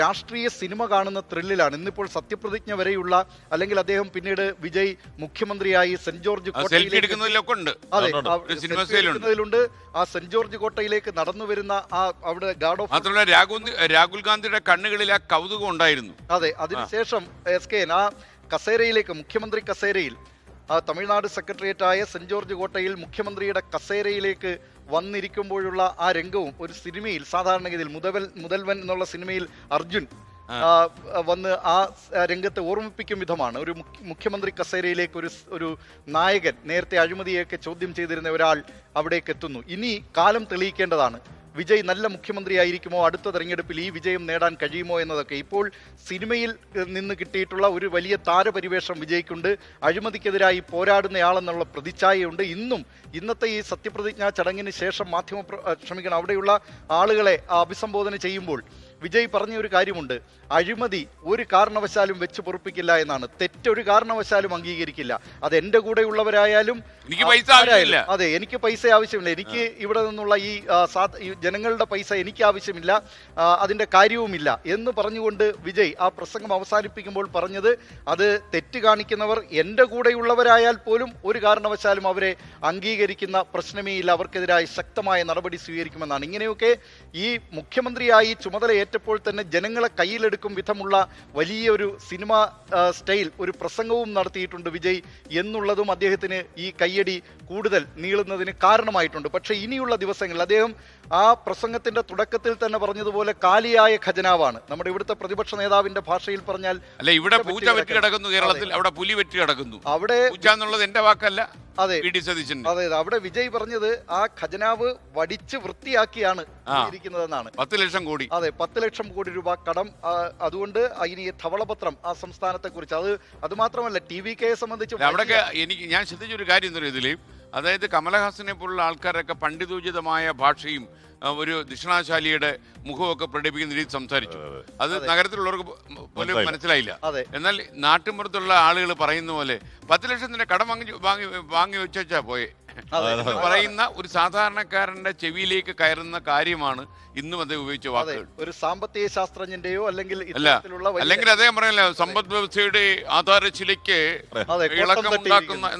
രാഷ്ട്രീയ സിനിമ കാണുന്ന ത്രില്ലിലാണ്. ഇന്നിപ്പോൾ സത്യപ്രതിജ്ഞ വരെയുള്ള, അല്ലെങ്കിൽ അദ്ദേഹം പിന്നീട് വിജയ് മുഖ്യമന്ത്രിയായി സെന്റ് ജോർജ് കോട്ടയിലുണ്ട്. ആ സെന്റ് ജോർജ് കോട്ടയിലേക്ക് നടന്നു വരുന്ന ആ അവിടെ ഗാർഡ് ഓഫ് രാഹുൽ ഗാന്ധിയുടെ കണ്ണുകളിൽ ആ കൗതുകം ഉണ്ടായിരുന്നു. അതെ, അതിനുശേഷം SKN ആ കസേരയിലേക്ക്, മുഖ്യമന്ത്രി കസേരയിൽ, ആ തമിഴ്നാട് സെക്രട്ടേറിയറ്റായ സെന്റ് ജോർജ് കോട്ടയിൽ മുഖ്യമന്ത്രിയുടെ കസേരയിലേക്ക് വന്നിരിക്കുമ്പോഴുള്ള ആ രംഗവും ഒരു സിനിമയിൽ, സാധാരണഗതിയിൽ മുതൽവൻ എന്നുള്ള സിനിമയിൽ അർജുൻ വന്ന് ആ രംഗത്തെ ഓർമ്മിപ്പിക്കും വിധമാണ്. ഒരു മുഖ്യമന്ത്രി കസേരയിലേക്ക് ഒരു നായകൻ, നേരത്തെ അഴിമതിയൊക്കെ ചോദ്യം ചെയ്തിരുന്ന ഒരാൾ അവിടേക്ക് എത്തുന്നു. ഇനി കാലം തെളിയിക്കേണ്ടതാണ് വിജയ് നല്ല മുഖ്യമന്ത്രിയായിരിക്കുമോ, അടുത്ത തെരഞ്ഞെടുപ്പിൽ ഈ വിജയം നേടാൻ കഴിയുമോ എന്നതൊക്കെ. ഇപ്പോൾ സിനിമയിൽ നിന്ന് കിട്ടിയിട്ടുള്ള ഒരു വലിയ താരപരിവേഷം വിജയ്ക്കുണ്ട്. അഴിമതിക്കെതിരായി പോരാടുന്നയാളെന്നുള്ള പ്രതിച്ഛായയുണ്ട്. ഇന്നത്തെ ഈ സത്യപ്രതിജ്ഞാ ചടങ്ങിന് ശേഷം അവിടെയുള്ള ആളുകളെ അഭിസംബോധന ചെയ്യുമ്പോൾ വിജയ് പറഞ്ഞ ഒരു കാര്യമുണ്ട്: അഴിമതി ഒരു കാരണവശാലും വെച്ച് പൊറുപ്പിക്കില്ല എന്നാണ്. തെറ്റൊരു കാരണവശാലും അംഗീകരിക്കില്ല. അത് എൻ്റെ കൂടെയുള്ളവരായാലും അതെ, എനിക്ക് പൈസ ആവശ്യമില്ല, എനിക്ക് ഇവിടെ നിന്നുള്ള ഈ ജനങ്ങളുടെ പൈസ എനിക്ക് ആവശ്യമില്ല, അതിൻ്റെ കാര്യവുമില്ല എന്ന് പറഞ്ഞുകൊണ്ട് വിജയ് ആ പ്രസംഗം അവസാനിപ്പിക്കുമ്പോൾ പറഞ്ഞത്, അത് തെറ്റ് കാണിക്കുന്നവർ എൻ്റെ കൂടെയുള്ളവരായാൽ പോലും ഒരു കാരണവശാലും അവരെ അംഗീകരിക്കുന്ന പ്രശ്നമേ ഇല്ല, അവർക്കെതിരായി ശക്തമായ നടപടി സ്വീകരിക്കുമെന്നാണ്. ഇങ്ങനെയൊക്കെ ഈ മുഖ്യമന്ത്രിയായി ചുമതലയേറ്റപ്പോൾ തന്നെ ജനങ്ങളെ കയ്യിലെടുക്കും വിധമുള്ള വലിയൊരു സിനിമ സ്റ്റൈൽ ഒരു പ്രസംഗവും നടത്തിയിട്ടുണ്ട് വിജയ് എന്നുള്ളതും അദ്ദേഹത്തിന് ഈ കയ്യടി കൂടുതൽ നീളുന്നതിന് കാരണമായിട്ടുണ്ട്. പക്ഷേ ഇനിയുള്ള ദിവസങ്ങളിൽ അദ്ദേഹം ആ പ്രസംഗത്തിന്റെ തുടക്കത്തിൽ തന്നെ പറഞ്ഞതുപോലെ കാലിയായ ഖജനാവാണ്. നമ്മുടെ ഇവിടുത്തെ പ്രതിപക്ഷ നേതാവിന്റെ ഭാഷയിൽ പറഞ്ഞാൽ, അല്ല, ഇവിടെ പൂച്ച വെറ്റി കിടക്കുന്നു കേരളത്തിൽ, അവിടെ പുലി വെറ്റി കിടക്കുന്നു. അവിടെ എന്നുള്ളത് എന്റെ വാക്കല്ല. അതെ, അവിടെ വിജയ് പറഞ്ഞത് ആ ഖജനാവ് വടിച്ച് വൃത്തിയാക്കിയാണ് ഇരിക്കുന്നതെന്നാണ്. 10 ലക്ഷം കോടി. അതെ, 10 ലക്ഷം കോടി രൂപ കടം. അതുകൊണ്ട് ഇനി ധവളപത്രം ആ സംസ്ഥാനത്തെ കുറിച്ച്, അത് മാത്രമല്ല TVKയെ സംബന്ധിച്ച് അവിടെയൊക്കെ ഞാൻ ശ്രദ്ധിച്ചൊരു കാര്യം എന്താ ഇതില്, അതായത് കമലഹാസനെ പോലുള്ള ആൾക്കാരൊക്കെ പണ്ഡിതോചിതമായ ഭാഷയും ഒരു ദക്ഷിണാശാലിയുടെ മുഖമൊക്കെ പ്രകടിപ്പിക്കുന്ന രീതി സംസാരിച്ചു. അത് നഗരത്തിലുള്ളവർക്ക് പോലും മനസ്സിലായില്ല. എന്നാൽ നാട്ടിൻപുറത്തുള്ള ആളുകൾ പറയുന്ന പോലെ 10 ലക്ഷത്തിന്റെ കടം വാങ്ങി വെച്ചാ പോയെ പറയുന്ന ഒരു സാധാരണക്കാരന്റെ ചെവിയിലേക്ക് കയറുന്ന കാര്യമാണ് ഇന്നും അദ്ദേഹം ഉപയോഗിച്ച വാക്കുകൾ. ഒരു സാമ്പത്തിക ശാസ്ത്രജ്ഞന്റെയോ അല്ലെങ്കിൽ അദ്ദേഹം പറയല്ലോ, സമ്പദ് വ്യവസ്ഥയുടെ ആധാരശിലയ്ക്ക് ഇളക്കമുണ്ടാക്കുന്ന എന്ന